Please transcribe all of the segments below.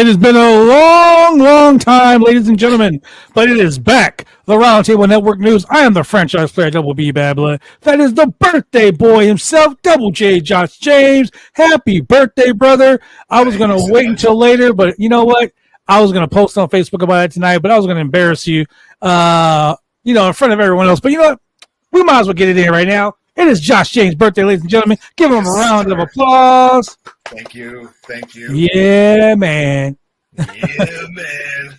It has been a long, long time, ladies and gentlemen, but it is back. The Roundtable Network News. I am the franchise player, Double B Babla. That is the birthday boy himself, Double J Josh James. Happy birthday, brother. I was going to wait until later, but you know what? I was going to post on Facebook about it tonight, but I was going to embarrass you, in front of everyone else. But you know what? We might as well get it in right now. It is Josh James' birthday, ladies and gentlemen. Give him a round of applause. Thank you. Yeah, man. Yeah, man.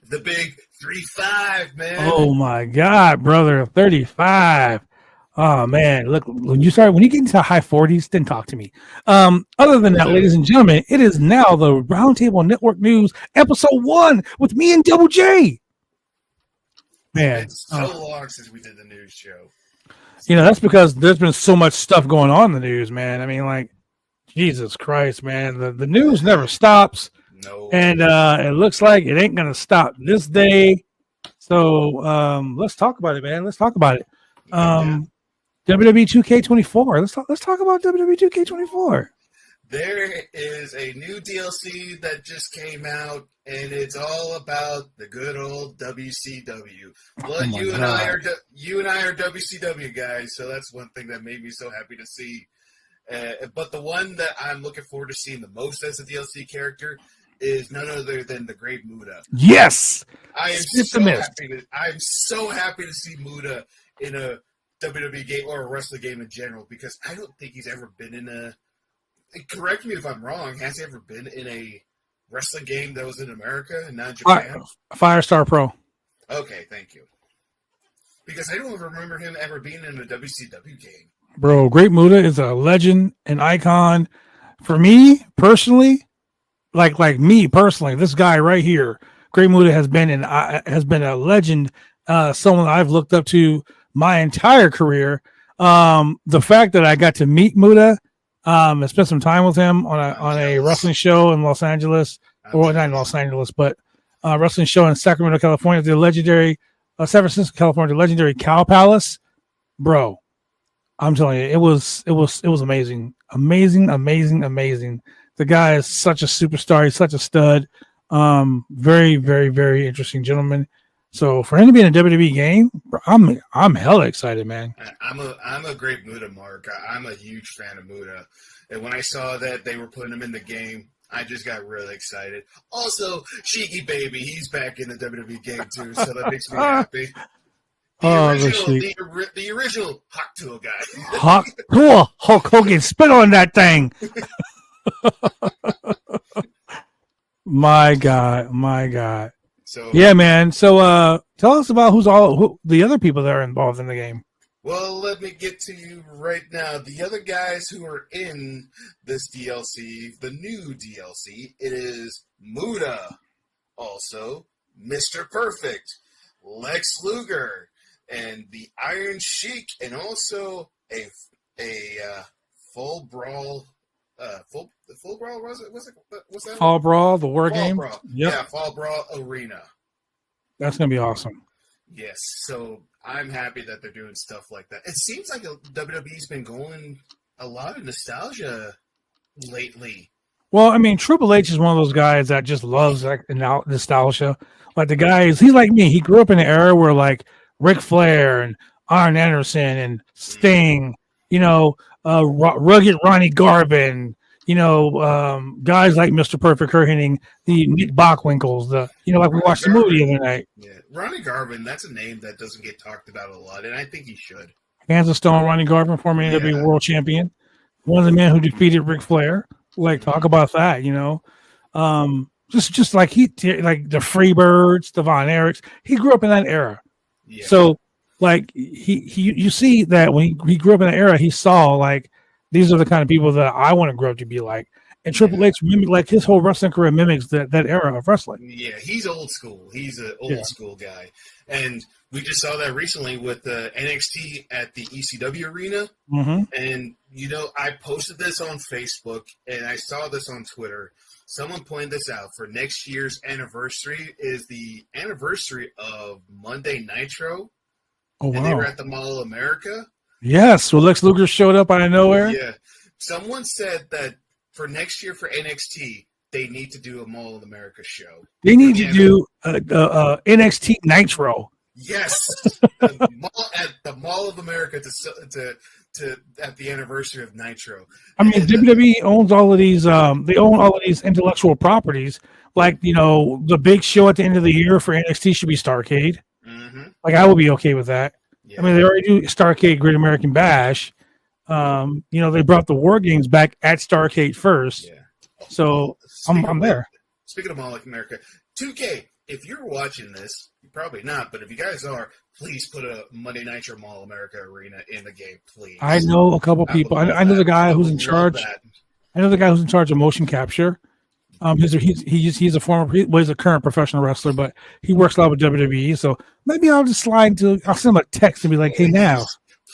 The big 3-5, man. Oh my God, brother, 35. Oh man, look, when you get into the high 40s, then talk to me. Other than that, ladies and gentlemen, it is now the Roundtable Network News episode 1 with me and Double J. Man, it's so long since we did the news show. That's because there's been so much stuff going on in the news, man. I mean, like, Jesus Christ, man. The news never stops. No. And it looks like it ain't going to stop this day. So let's talk about it, man. Let's talk about it. WWE 2K24. Let's talk about WWE 2K24. There is a new DLC that just came out, and it's all about the good old WCW. Well, you and I are WCW guys, so that's one thing that made me so happy to see. But the one that I'm looking forward to seeing the most as a DLC character is none other than the Great Muta. Yes, I'm so happy to see Muta in a WWE game or a wrestling game in general, because I don't think he's ever been in a. Correct me if I'm wrong. Has he ever been in a wrestling game that was in America and not Japan? Firestar Pro. Okay, thank you. Because I don't remember him ever being in a WCW game. Bro, Great Muta is a legend, an icon. For me personally, like me personally, this guy right here, Great Muta has been a legend. Someone I've looked up to my entire career. The fact that I got to meet Muta, and spent some time with him on a wrestling show in Los Angeles, or not in Los Angeles, but a wrestling show in Sacramento, California, the legendary San Francisco, California, the legendary Cow Palace. Bro, I'm telling you, it was amazing. The guy is such a superstar. He's such a stud. Very, very, very interesting gentleman. So for him to be in a WWE game, I'm hella excited, man. I'm a Great Muta mark. I'm a huge fan of Muta, and when I saw that they were putting him in the game, I just got really excited. Also, Cheeky Baby, he's back in the WWE game too, so that makes me happy. The original Hawk Tool guy. Hawk Tool, Hulk Hogan, spit on that thing. My God. So, yeah, man. So tell us about who the other people that are involved in the game. Well, let me get to you right now. The other guys who are in this DLC, the new DLC, it is Muta, also Mr. Perfect, Lex Luger, and the Iron Sheik, and also a Full Brawl. Full Brawl, what's that? Fall Brawl, the war game. Brawl. Yep. Yeah, Fall Brawl Arena. That's gonna be awesome. Yes, so I'm happy that they're doing stuff like that. It seems like WWE's been going a lot of nostalgia lately. Well, I mean, Triple H is one of those guys that just loves like nostalgia. Like the guys, he's like me. He grew up in an era where like Ric Flair and Arn Anderson and Sting, rugged Ronnie Garvin, guys like Mr. Perfect, Kurt Hennig, the Nick Bockwinkel's, like we watched the movie the other night. Yeah, Ronnie Garvin, that's a name that doesn't get talked about a lot, and I think he should. Hands of Stone, Ronnie Garvin, former NWA World Champion, one of the men who defeated Ric Flair. Like, talk about that, just like like the Freebirds, the Von Erichs. He grew up in that era, so like you see that when he grew up in that era, he saw like these are the kind of people that I want to grow up to be like. And Triple H, like his whole wrestling career mimics that era of wrestling. Yeah, he's old school. He's an old school guy. And we just saw that recently with the NXT at the ECW arena. Mm-hmm. And, I posted this on Facebook and I saw this on Twitter. Someone pointed this out. For next year's anniversary is the anniversary of Monday Nitro. Oh, wow. And they were at the Mall of America. Yes, so Lex Luger showed up out of nowhere. Yeah. Someone said that for next year for NXT, they need to do a Mall of America show. They need to do NXT Nitro. Yes, at the Mall of America to at the anniversary of Nitro. I mean, WWE owns all of these. They own all of these intellectual properties. Like, the big show at the end of the year for NXT should be Starrcade. Mm-hmm. Like, I would be okay with that. Yeah. I mean, they already do Starrcade Great American Bash. They brought the War Games back at Starrcade first. Yeah. So I'm there. Speaking of Mall of America, 2K, if you're watching this, you're probably not, but if you guys are, please put a Monday Nitro Mall of America arena in the game, please. I know a couple people. I know the guy who's in charge. I know the guy who's in charge of motion capture. He's a he's a current professional wrestler, but he works a lot with WWE. So maybe I'll just I'll send him a text and be like, "Hey, now,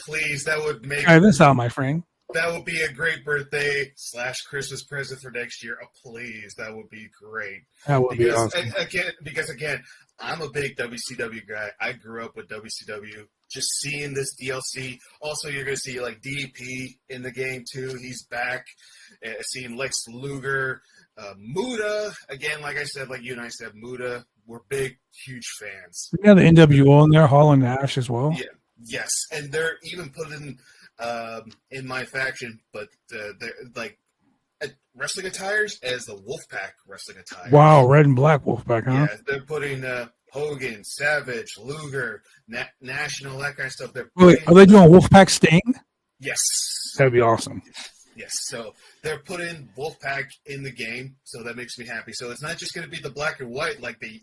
please, that would make this out, my friend. That would be a great birthday / Christmas present for next year. Oh, please, that would be great. That would be awesome. Again, I'm a big WCW guy. I grew up with WCW. Just seeing this DLC. Also, you're going to see like DDP in the game too. He's back. Seeing Lex Luger, Muda. Again, like I said, like you and I said, Muda. We're big, huge fans. Yeah, the NWO in there, Hall and Nash as well. Yeah, yes, and they're even putting in my faction, but they're like wrestling attires as the Wolfpack wrestling attire. Wow, red and black Wolfpack, huh? Yeah, they're putting Hogan, Savage, Luger, National, that kind of stuff. Wait, are they doing Wolfpack Sting? Yes. That'd be awesome. Yes, so they're putting Wolfpack in the game, so that makes me happy. So it's not just going to be the black and white like they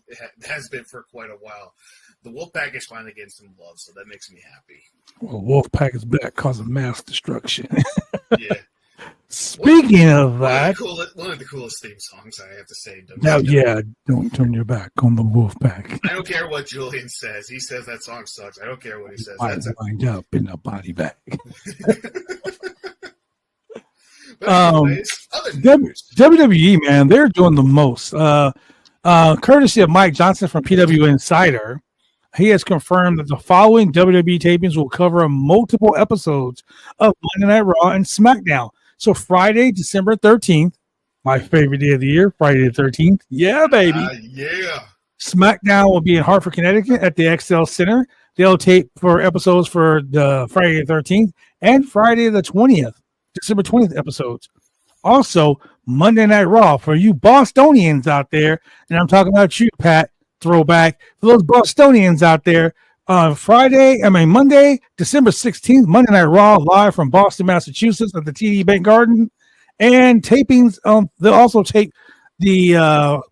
has been for quite a while. The Wolfpack is finally getting some love, so that makes me happy. Well, Wolfpack is back causing mass destruction. Yeah. Speaking of that, one of the coolest theme songs, I have to say. Don't turn your back on the Wolfpack. I don't care what Julian says. He says that song sucks. I don't care what he says. I wind up in a body bag. WWE, man, they're doing the most. Courtesy of Mike Johnson from PW Insider, he has confirmed that the following WWE tapings will cover multiple episodes of Monday Night Raw and SmackDown. So Friday, December 13th, my favorite day of the year, Friday the 13th. Yeah, baby. Yeah. SmackDown will be in Hartford, Connecticut at the XL Center. They'll tape for episodes for the Friday the 13th and Friday the 20th, December 20th episodes. Also, Monday Night Raw for you Bostonians out there, and I'm talking about you, Pat, throwback. For those Bostonians out there, Monday, December 16th, Monday Night Raw live from Boston, Massachusetts at the TD Bank Garden. And tapings, they'll also tape the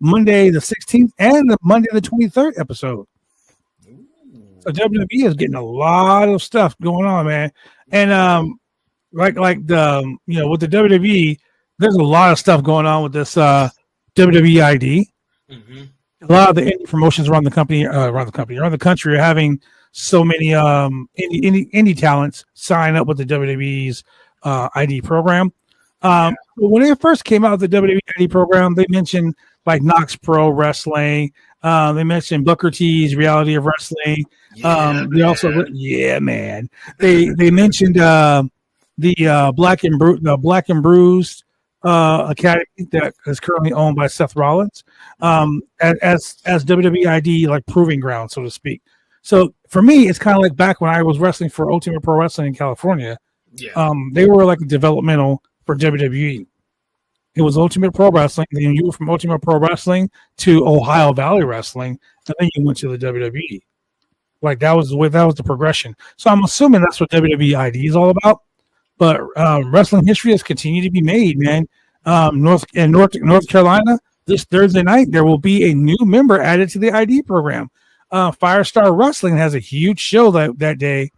Monday the 16th and the Monday the 23rd episode. So WWE is getting a lot of stuff going on, man. And with the WWE, there's a lot of stuff going on with this WWE ID. Mm-hmm. A lot of the indie promotions around the country are having so many indie talents sign up with the WWE's ID program. When they first came out with the WWE ID program, they mentioned like Knox Pro Wrestling. They mentioned Booker T's Reality of Wrestling. They also, man. They mentioned the Black and Bruised Academy that is currently owned by Seth Rollins as WWE ID like proving ground, so to speak. So for me, it's kind of like back when I was wrestling for Ultimate Pro Wrestling in California. Yeah. They were like developmental for WWE. It was Ultimate Pro Wrestling, then you were from Ultimate Pro Wrestling to Ohio Valley Wrestling, and then you went to the WWE. Like that was the progression. So I'm assuming that's what WWE ID is all about. But wrestling history has continued to be made, man. North Carolina, this Thursday night, there will be a new member added to the ID program. Firestar Wrestling has a huge show that day,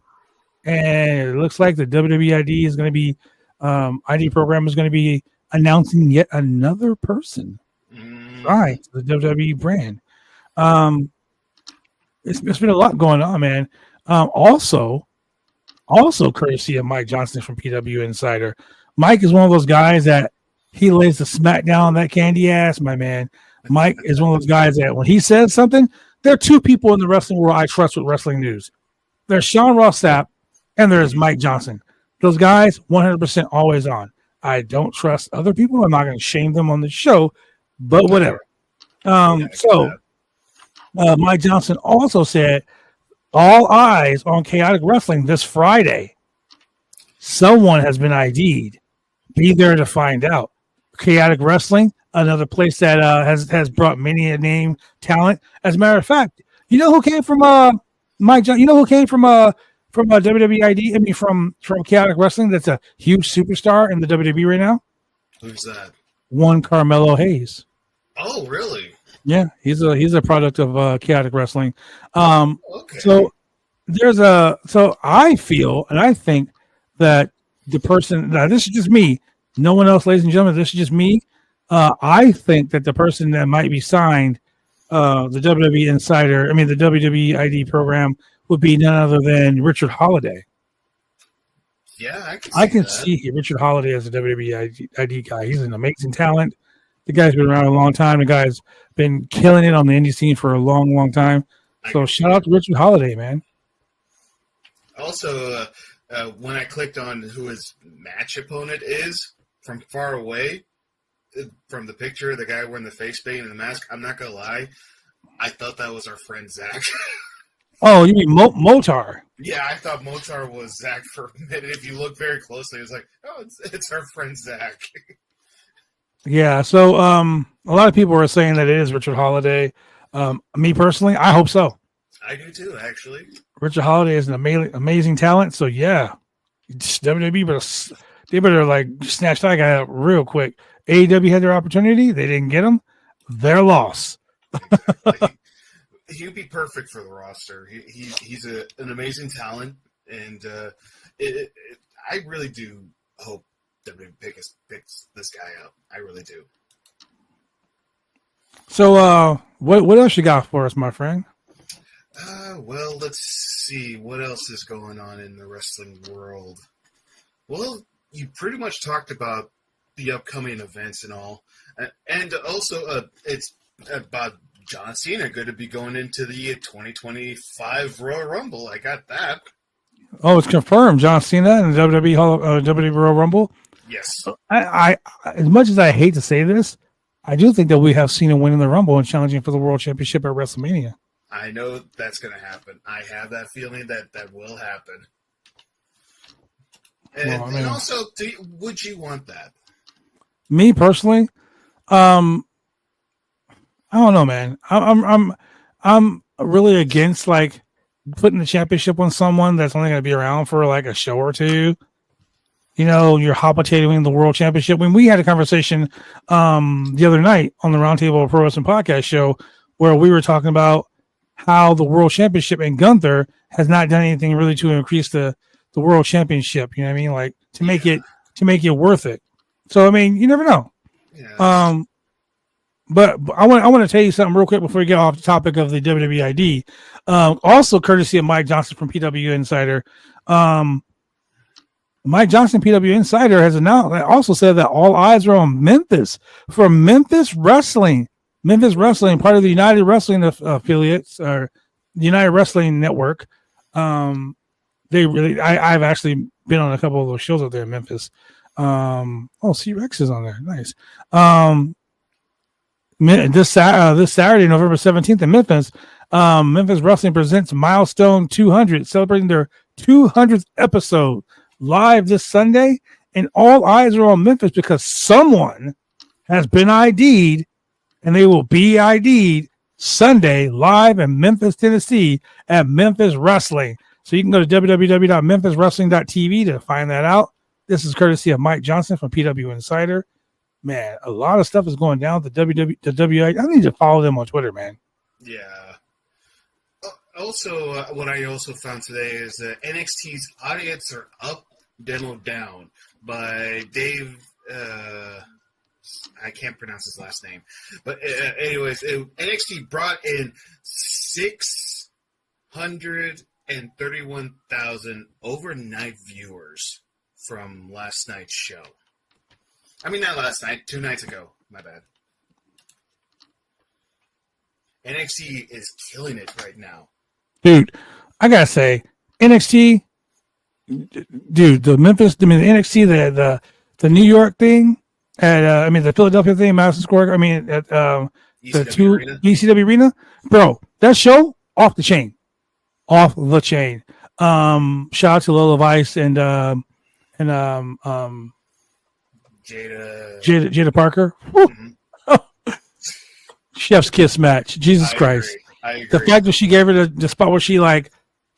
and it looks like the WWE ID is going to be ID program is going to be announcing yet another person. Right, the WWE brand. It's been a lot going on, man. Also, courtesy of Mike Johnson from PW Insider. Mike is one of those guys that he lays the smack down on that candy ass, my man. Mike is one of those guys that when he says something, there are two people in the wrestling world I trust with wrestling news. There's Sean Ross Sapp and there's Mike Johnson. Those guys, 100% always on. I don't trust other people. I'm not going to shame them on the show, but whatever. Yeah, So Mike Johnson also said, all eyes on Chaotic Wrestling this Friday. Someone has been ID'd. Be there to find out. Chaotic Wrestling, another place that has brought many a name talent. As a matter of fact, you know who came from Mike Johnson? You know who came from WWID? I mean, from Chaotic Wrestling. That's a huge superstar in the WWE right now. Who's that? One Carmelo Hayes. Oh, really? Yeah, he's a product of Chaotic Wrestling. Okay. So so I feel and I think that the person, now this is just me, no one else, ladies and gentlemen, this is just me. I think that the person that might be signed, the WWE Insider, I mean the WWE ID program, would be none other than Richard Holiday. Yeah, I can see Richard Holiday as a WWE ID guy. He's an amazing talent. The guy's been around a long time. The guy's been killing it on the indie scene for a long, long time. So shout out to Richard Holiday, man. Also, when I clicked on who his match opponent is from far away, from the picture, the guy wearing the face paint and the mask, I'm not going to lie, I thought that was our friend Zach. Oh, you mean Motar? Yeah, I thought Motar was Zach for a minute. If you look very closely, it was like, oh, it's our friend Zach. Yeah, so a lot of people are saying that it is Richard Holiday. Me personally, I hope so. I do too, actually. Richard Holiday is an amazing talent. So yeah, WWE they better like snatch that guy up real quick. AEW had their opportunity, they didn't get him. Their loss. Exactly. He would be perfect for the roster. He's an amazing talent, and I really do hope WWE picks this guy up. I really do. So what else you got for us, my friend? Well, let's see. What else is going on in the wrestling world? Well, you pretty much talked about the upcoming events and all. And also, it's about John Cena going to be going into the 2025 Royal Rumble. I got that. Oh, it's confirmed. John Cena in the WWE Royal Rumble. Yes. I as much as I hate to say this, I do think that we have Cena winning the Rumble and challenging for the World Championship at WrestleMania. I know that's going to happen. I have that feeling that will happen. And, and also, would you want that? Me personally, I don't know, man. I'm really against like putting the championship on someone that's only going to be around for like a show or two. You know, you're hoppitating the World Championship. When we had a conversation the other night on the Roundtable Pro Wrestling Podcast show, where we were talking about how the World Championship and Gunther has not done anything really to increase the World Championship. You know what I mean? Like to make it worth it. So I mean, you never know. Yeah. But I want to tell you something real quick before we get off the topic of the WWID. Also, courtesy of Mike Johnson from PW Insider. Mike Johnson, PW Insider, has also said that all eyes are on Memphis for Memphis Wrestling. Memphis Wrestling, part of the United Wrestling affiliates or the United Wrestling Network. I've actually been on a couple of those shows up there in Memphis. C-Rex is on there. Nice. This Saturday, November 17th in Memphis, Memphis Wrestling presents Milestone 200, celebrating their 200th episode live this Sunday. And all eyes are on Memphis because someone has been ID'd, and they will be ID'd Sunday live in Memphis, Tennessee at Memphis Wrestling. So you can go to www.memphiswrestling.tv to find that out. This is courtesy of Mike Johnson from PW Insider. Man, a lot of stuff is going down with the WWI. I need to follow them on Twitter, man. Yeah. Also, what I also found today is that NXT's audience are up, demo down by Dave. I can't pronounce his last name, but anyways, NXT brought in 631,000 overnight viewers from last night's show. I mean, not last night, 2 nights ago. My bad. NXT is killing it right now. Dude, I gotta say, NXT, dude, the NXT, the New York thing, at the Philadelphia thing, Madison Square. I mean, at the ECW Arena. ECW Arena, bro. That show off the chain, off the chain. Shout out to Lola Vice and Jada Parker. Mhm. Chef's kiss match. Jesus Christ. I agree. The fact that she gave her the spot where she does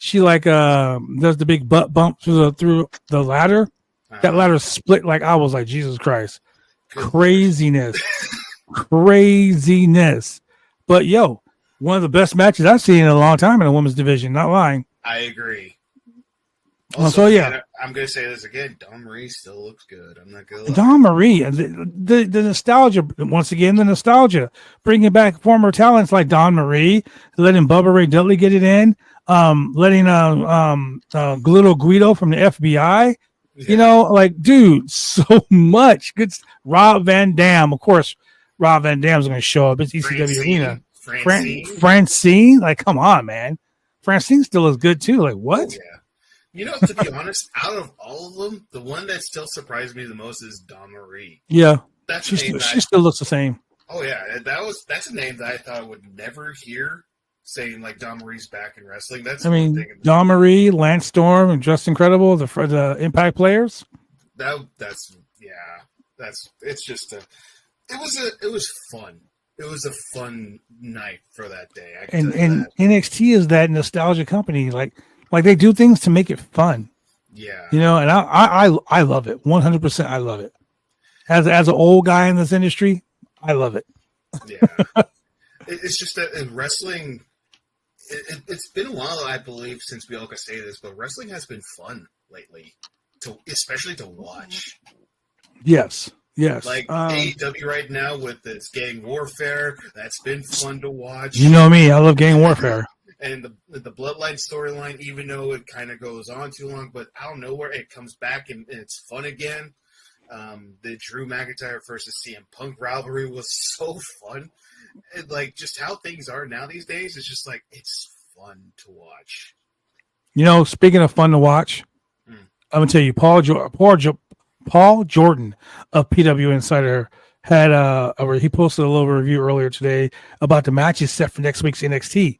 the big butt bump through the ladder. That ladder split. Like, I was like, Jesus Christ. Craziness. But yo, one of the best matches I've seen in a long time in a women's division. Not lying. I agree. Also, yeah, I'm going to say this again. Dawn Marie still looks good. I'm not going to lie. Dawn Marie, the nostalgia, once again, the nostalgia, bringing back former talents like Dawn Marie, letting Bubba Ray Dudley get it in, letting little Guido from the FBI, like, dude, so much good. Rob Van Dam, of course. Rob Van Dam's going to show up. It's ECW Arena. Francine, like, come on, man. Francine still is good too. Like, what? Oh, yeah. To be honest, out of all of them, the one that still surprised me the most is Dawn Marie. Yeah, she still looks the same. Oh yeah, that's a name that I thought I would never hear saying, like, Dawn Marie's back in wrestling. Dawn Marie, Lance Storm, and Just Incredible, the Impact players. It was fun. It was a fun night for that day. And NXT is that nostalgia company, like they do things to make it fun. Yeah. And I love it. 100%. I love it. As an old guy in this industry, I love it. Yeah. It's just that in wrestling, it's been a while, I believe, since we all could say this, but wrestling has been fun lately, especially to watch. Yes. Like AEW right now with its gang warfare, that's been fun to watch. You know me, I love gang warfare. And the Bloodline storyline, even though it kind of goes on too long, but out of nowhere, it comes back and it's fun again. The Drew McIntyre versus CM Punk rivalry was so fun. And, like, just how things are now these days, it's just like, it's fun to watch. Speaking of fun to watch, I'm going to tell you, Paul Jordan of PW Insider had he posted a little review earlier today about the matches set for next week's NXT.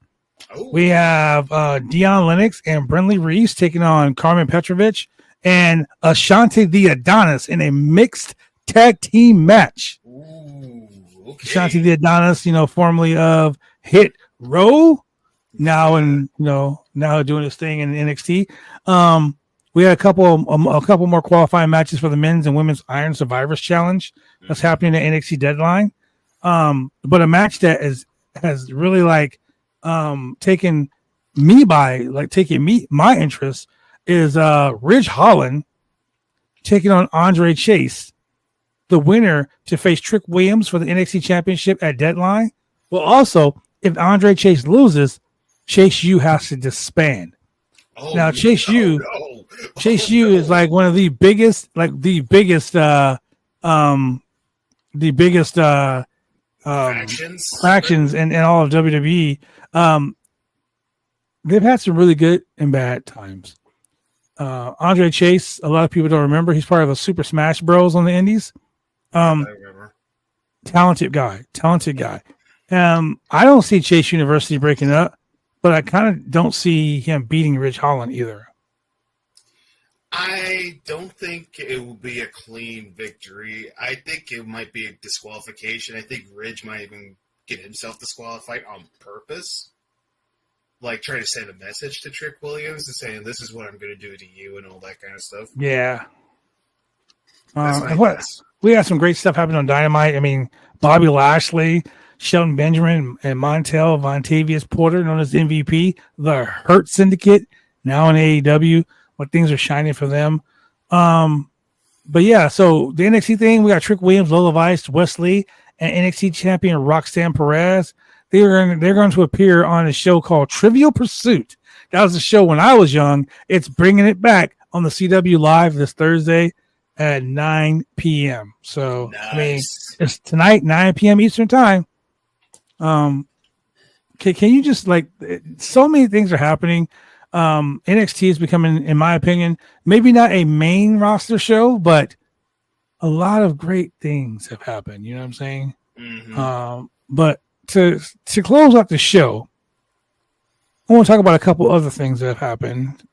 Oh. We have Dion Lennox and Brentley Reese taking on Carmen Petrovich and Ashante the Adonis in a mixed tag team match. Ooh, okay. Ashante the Adonis, formerly of Hit Row, now doing his thing in NXT. We had a couple more qualifying matches for the men's and women's Iron Survivors Challenge that's happening at NXT Deadline. But a match that has really taken my interest is Ridge Holland taking on Andre Chase, the winner to face Trick Williams for the NXT Championship at Deadline. Well, also, if Andre Chase loses, Chase U has to disband. Now, Chase U is like one of the biggest factions in all of WWE. They've had some really good and bad times. Andre Chase, a lot of people don't remember. He's part of a Super Smash Bros. On the Indies. I remember. Talented guy. I don't see Chase University breaking up, but I kind of don't see him beating Ridge Holland either. I don't think it will be a clean victory. I think it might be a disqualification. I think Ridge might even get himself disqualified on purpose. Like, trying to send a message to Trick Williams and saying, this is what I'm going to do to you and all that kind of stuff. Yeah. We had some great stuff happen on Dynamite. I mean, Bobby Lashley, Shelton Benjamin, and Montel Vontavious Porter, known as MVP, the Hurt Syndicate, now in AEW. What things are shining for them. But yeah, so the NXT thing, we got Trick Williams, Lola Vice, Wesley, and NXT champion Roxanne Perez. They're going to appear on a show called Trivial Pursuit. That was a show when I was young. It's bringing it back on the CW Live this Thursday at 9 p.m. So, nice. I mean, it's tonight, 9 p.m. Eastern time. Can you just, so many things are happening. NXT is becoming, in my opinion, maybe not a main roster show, but a lot of great things have happened. You know what I'm saying? Mm-hmm. But to close out the show, I want to talk about a couple other things that have happened.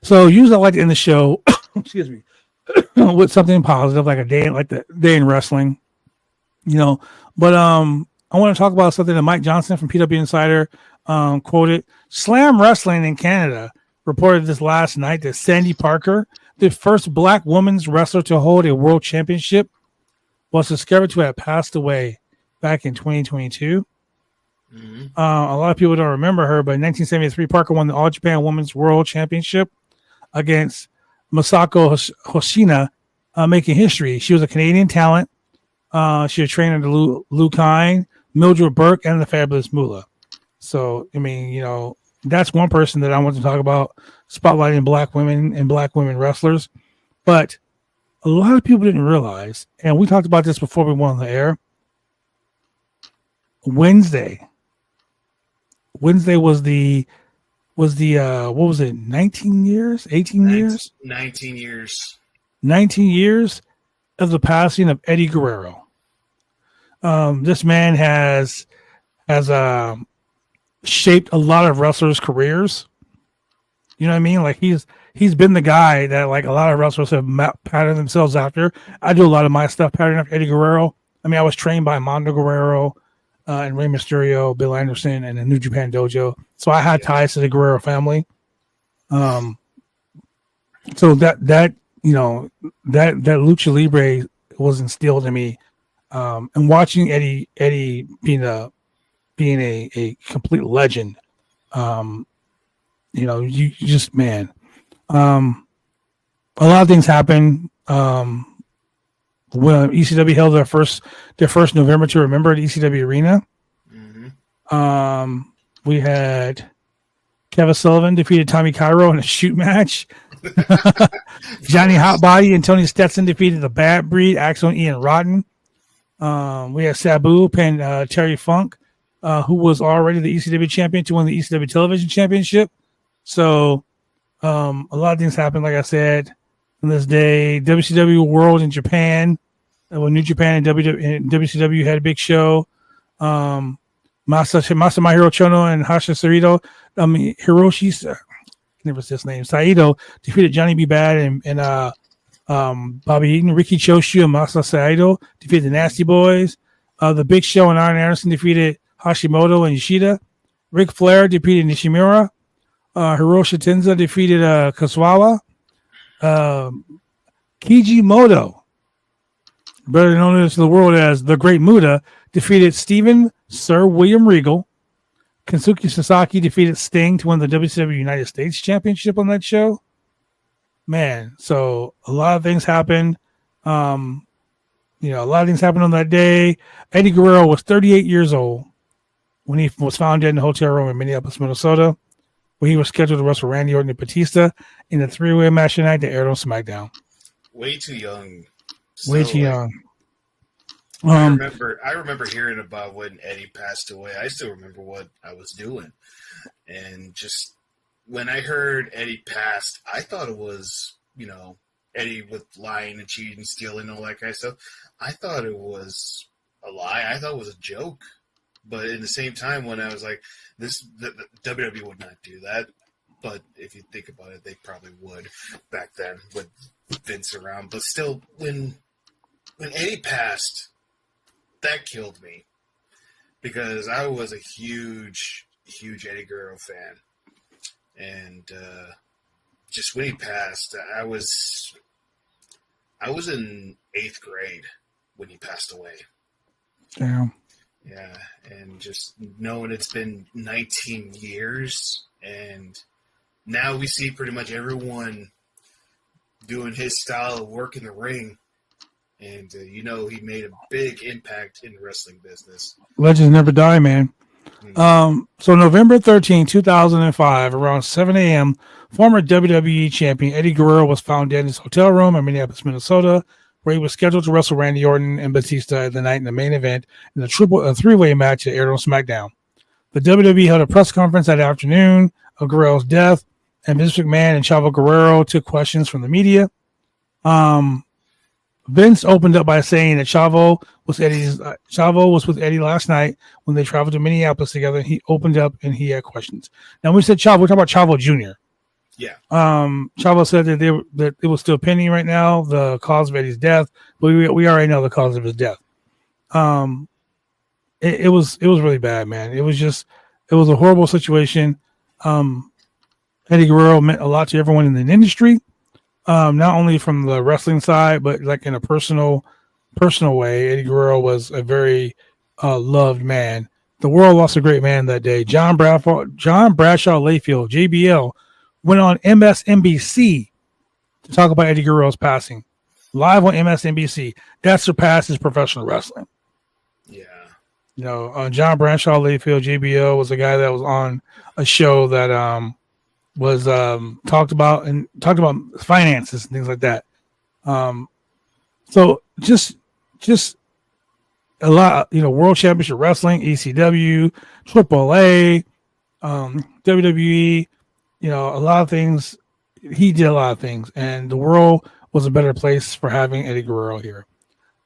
So usually I like to end the show, excuse me, with something positive, like the day in wrestling, you know. But I want to talk about something that Mike Johnson from PW Insider quoted. Slam Wrestling in Canada reported this last night that Sandy Parker, the first black women's wrestler to hold a world championship, was discovered to have passed away back in 2022. Mm-hmm. A lot of people don't remember her, but in 1973, Parker won the All Japan Women's World Championship against Masako Hoshina, making history. She was a Canadian talent. She was trained under Lou Kine, Mildred Burke, and the Fabulous Moolah. So, I mean, you know, that's one person that I want to talk about, spotlighting black women and black women wrestlers. But a lot of people didn't realize, and we talked about this before we went on the air, Wednesday was the what was it, 19 years, 18 years? 19 years. 19 years of the passing of Eddie Guerrero. This man has shaped a lot of wrestlers' careers. You know what I mean? Like he's been the guy that like a lot of wrestlers have patterned themselves after. I do a lot of my stuff patterned after Eddie Guerrero. I mean, I was trained by Mondo Guerrero and Rey Mysterio, Bill Anderson, and the New Japan Dojo. So I had ties to the Guerrero family. So that you know that lucha libre was instilled in me, and watching Eddie being a complete legend. You know, you just, man, a lot of things happen. When ECW held their first November to Remember at ECW Arena. Mm-hmm. We had Kevin Sullivan defeated Tommy Cairo in a shoot match. Johnny Hotbody and Tony Stetson defeated the Bad Breed, Axel and Ian Rotten. We had Sabu pinned Terry Funk, who was already the ECW champion, to win the ECW Television Championship. So a lot of things happened, like I said, on this day. WCW World in Japan, when New Japan and WCW had a big show. Masamahiro Chono and Hiroshi, never said his name, Saito defeated Johnny B. Bad and Bobby Eaton. Ricky Choshu and Masa Saito defeated the Nasty Boys. The Big Show and Arn Anderson defeated Hashimoto and Yoshida. Ric Flair defeated Nishimura. Hiroshi Tenza defeated Kasuawa. Kijimoto, better known to the world as the Great Muta, defeated Stephen Sir William Regal. Kensuke Sasaki defeated Sting to win the WCW United States Championship on that show. Man, so a lot of things happened. You know, a lot of things happened on that day. Eddie Guerrero was 38 years old when he was found dead in a hotel room in Minneapolis, Minnesota, where he was scheduled to wrestle Randy Orton and Batista in the three-way match tonight that aired on SmackDown. Way too young. Way too young. I remember hearing about when Eddie passed away. I still remember what I was doing. And just when I heard Eddie passed, I thought it was, you know, Eddie with lying and cheating, stealing, all that kind of stuff. I thought it was a lie. I thought it was a joke. But in the same time, when I was like, the WWE would not do that. But if you think about it, they probably would back then with Vince around. But still, when Eddie passed, that killed me. Because I was a huge Eddie Guerrero fan. And just when he passed, I was in 8th grade when he passed away. Damn. Yeah, and just knowing it's been 19 years, and now we see pretty much everyone doing his style of work in the ring, and you know, he made a big impact in the wrestling business. Legends never die, man. Mm-hmm. So November 13, 2005, around 7 a.m., former WWE champion Eddie Guerrero was found dead in his hotel room in Minneapolis, Minnesota, where he was scheduled to wrestle Randy Orton and Batista the night in the main event in a three-way match that aired on SmackDown. The WWE held a press conference that afternoon of Guerrero's death, and Vince McMahon and Chavo Guerrero took questions from the media. Vince opened up by saying that Chavo was with Eddie last night when they traveled to Minneapolis together. He opened up and he had questions. Now, when we said Chavo, we're talking about Chavo Jr. Yeah. Chavo said that it was still pending right now, the cause of Eddie's death, but we already know the cause of his death. It was really bad, man. It was a horrible situation. Eddie Guerrero meant a lot to everyone in the industry, not only from the wrestling side, but like in a personal way. Eddie Guerrero was a very loved man. The world lost a great man that day. John Bradshaw Layfield, JBL, went on MSNBC to talk about Eddie Guerrero's passing, live on MSNBC. That surpassed his professional wrestling. Yeah. You know, John Bradshaw Layfield, JBL, was a guy that was on a show that was talked about finances and things like that. So just a lot, World Championship Wrestling, ECW, AAA, WWE, a lot of things. He did a lot of things, and the world was a better place for having Eddie Guerrero here.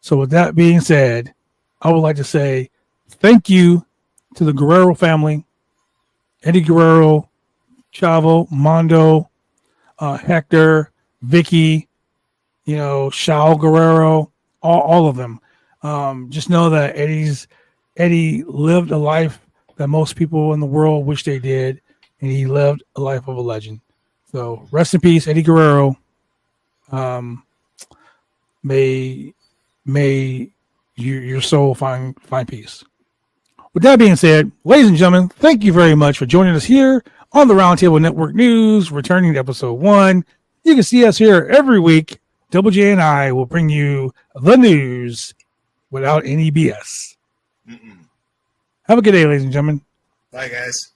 So with that being said, I would like to say thank you to the Guerrero family, Eddie Guerrero, Chavo, Mondo, Hector, Vicky, Shao Guerrero, all of them. Just know that Eddie lived a life that most people in the world wish they did, and he lived a life of a legend. So rest in peace, Eddie Guerrero. May your soul find peace. With that being said, ladies and gentlemen, thank you very much for joining us here on the Roundtable Network News, returning to episode 1. You can see us here every week. Double J and I will bring you the news without any BS. Have a good day, ladies and gentlemen. Bye, guys.